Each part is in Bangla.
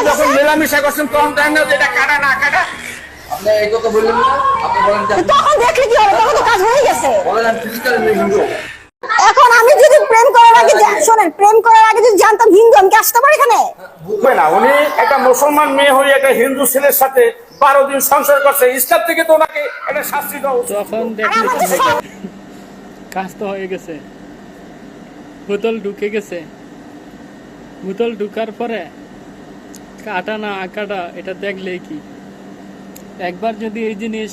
যখন মেলামেশা করছেন তখন তাই না যে এটা কাটা না কাটা আপনি এই কথা বললেন না, আপনি বলেন যে তখন দেখলে কি হবে, তখন তো কাজ হয়ে গেছে। বলেন আমি ফিজিক্যাল হিন্দু। এখন আমি যদি প্রেম করার আগে শোনেন, প্রেম করার আগে যদি জানতাম হিন্দু, আমি কি আসতে পারি এখানে? বুঝবে না, উনি একটা মুসলমান মেয়ে হয়ে একটা হিন্দু ছেলের সাথে 12 দিন সংসার করছে, ইসলাম থেকে তো ওনাকে একটা শাস্তি দেওয়া উচিত। তখন দেখলে কি হবে? কাজ তো হয়ে গেছে, বোতল ঢুকে গেছে। বোতল ঢুকার পরে কাটা না আকাটা এটা দেখলেই কি, একবার যদি এই জিনিস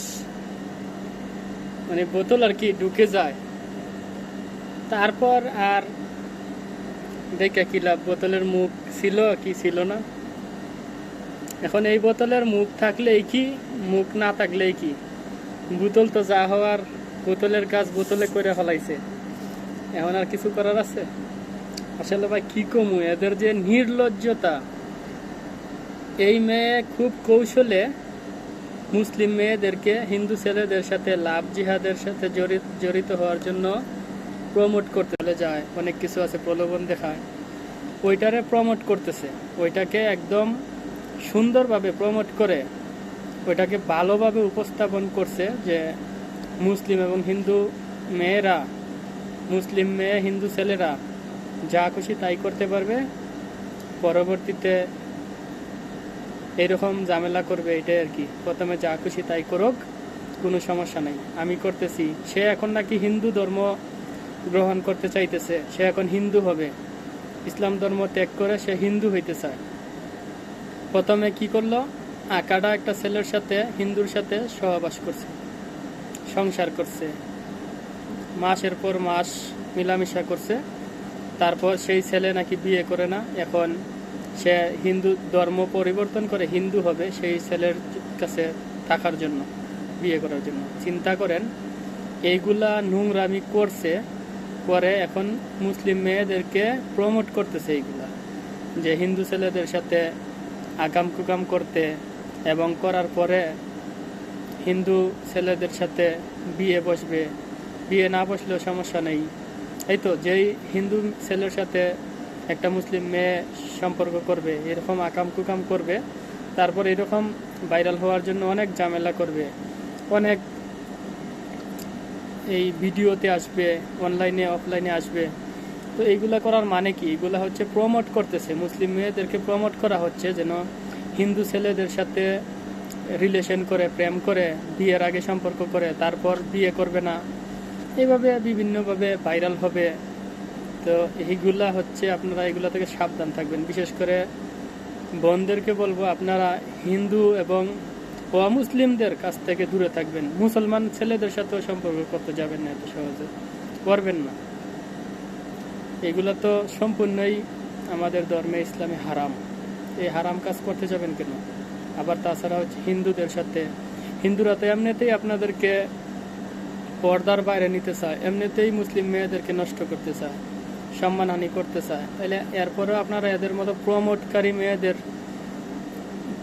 মানে বোতল আর কি ঢুকে যায়, তারপর আর দেখে কি লাভ? বোতলের মুখ ছিল কি ছিল না? এখন এই বোতলের মুখ থাকলেই কি, মুখ না থাকলেই কি? বোতল তো যা হওয়ার, বোতলের কাজ বোতলে করে ফেলাইছে, এখন আর কিছু করার আছে? আসলে ভাই কি কমু, এদের যে নির্লজ্জতা। এই মেয়ে খুব কৌশলে মুসলিম মেয়েদেরকে হিন্দু ছেলেদের সাথে লাভ জিহাদের সাথে জড়িত হওয়ার জন্য প্রমোট করতে চলে যায়। অনেক কিছু আছে, প্রলোভন দেখায়, ওইটারে প্রমোট করতেছে। ওইটাকে একদম সুন্দরভাবে প্রমোট করে ওইটাকে ভালোভাবে উপস্থাপন করছে যে মুসলিম এবং হিন্দু মেয়েরা, মুসলিম মেয়ে হিন্দু ছেলেরা যা খুশি তাই করতে পারবে, পরবর্তীতে এইরকম ঝামেলা করবে। এটাই আর কি, প্রথমে যা খুশি তাই করুক, কোনো সমস্যা নাই, আমি করতেছি। সে এখন নাকি হিন্দু ধর্ম গ্রহণ করতে চাইতেছে, সে এখন হিন্দু হবে, ইসলাম ধর্ম ত্যাগ করে সে হিন্দু হইতে চায়। প্রথমে কি করলো, আকাটা একটা ছেলের সাথে, হিন্দুর সাথে সহবাস করছে, সংসার করছে, মাসের পর মাস মিলামিশা করছে। তারপর সেই ছেলে নাকি বিয়ে করে না, এখন সে হিন্দু ধর্ম পরিবর্তন করে হিন্দু হবে সেই ছেলের কাছে থাকার জন্য, বিয়ে করার জন্য। চিন্তা করেন, এইগুলা নোংরামি করছে, পরে এখন মুসলিম মেয়েদেরকে প্রমোট করতেছে এইগুলা, যে হিন্দু ছেলেদের সাথে আকাম কুকাম করতে, এবং করার পরে হিন্দু ছেলেদের সাথে বিয়ে বসবে, বিয়ে না বসলেও সমস্যা নেই। এই তো, যেই হিন্দু ছেলের সাথে একটা মুসলিম মেয়ে সম্পর্ক করবে, এরকম আকাম কুকাম করবে, তারপর এরকম ভাইরাল হওয়ার জন্য অনেক ঝামেলা করবে, অনেক এই ভিডিওতে আসবে, অনলাইনে অফলাইনে আসবে। তো এইগুলা করার মানে কি? এগুলা হচ্ছে প্রমোট করতেছে, মুসলিম মেয়েদেরকে প্রমোট করা হচ্ছে যেন হিন্দু ছেলেদের সাথে রিলেশন করে, প্রেম করে, বিয়ের আগে সম্পর্ক করে, তারপর বিয়ে করবে না, এইভাবে বিভিন্নভাবে ভাইরাল হবে। তো এইগুলা হচ্ছে, আপনারা এগুলা থেকে সাবধান থাকবেন। বিশেষ করে বোনদেরকে বলবো, আপনারা হিন্দু এবং অমুসলিমদের কাছ থেকে দূরে থাকবেন। মুসলমান ছেলেদের সাথেও সম্পর্ক করতে যাবেন না, এত সহজে করবেন না। এগুলা তো সম্পূর্ণই আমাদের ধর্মে ইসলামে হারাম। এই হারাম কাজ করতে যাবেন কেন? আবার তাছাড়া হচ্ছে হিন্দুদের সাথে, হিন্দুরা তো এমনিতেই আপনাদেরকে পর্দার বাইরে নিতে চায়, এমনিতেই মুসলিম মেয়েদেরকে নষ্ট করতে চায়, সম্মানহানি করতে চায়। তাহলে এরপরেও আপনারা এদের মতো প্রমোটকারী মেয়েদের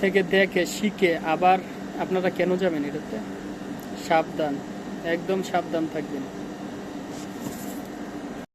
থেকে দেখে শিখে আবার আপনারা কেন যাবেন? এটাতে সাবধান, একদম সাবধান থাকবেন।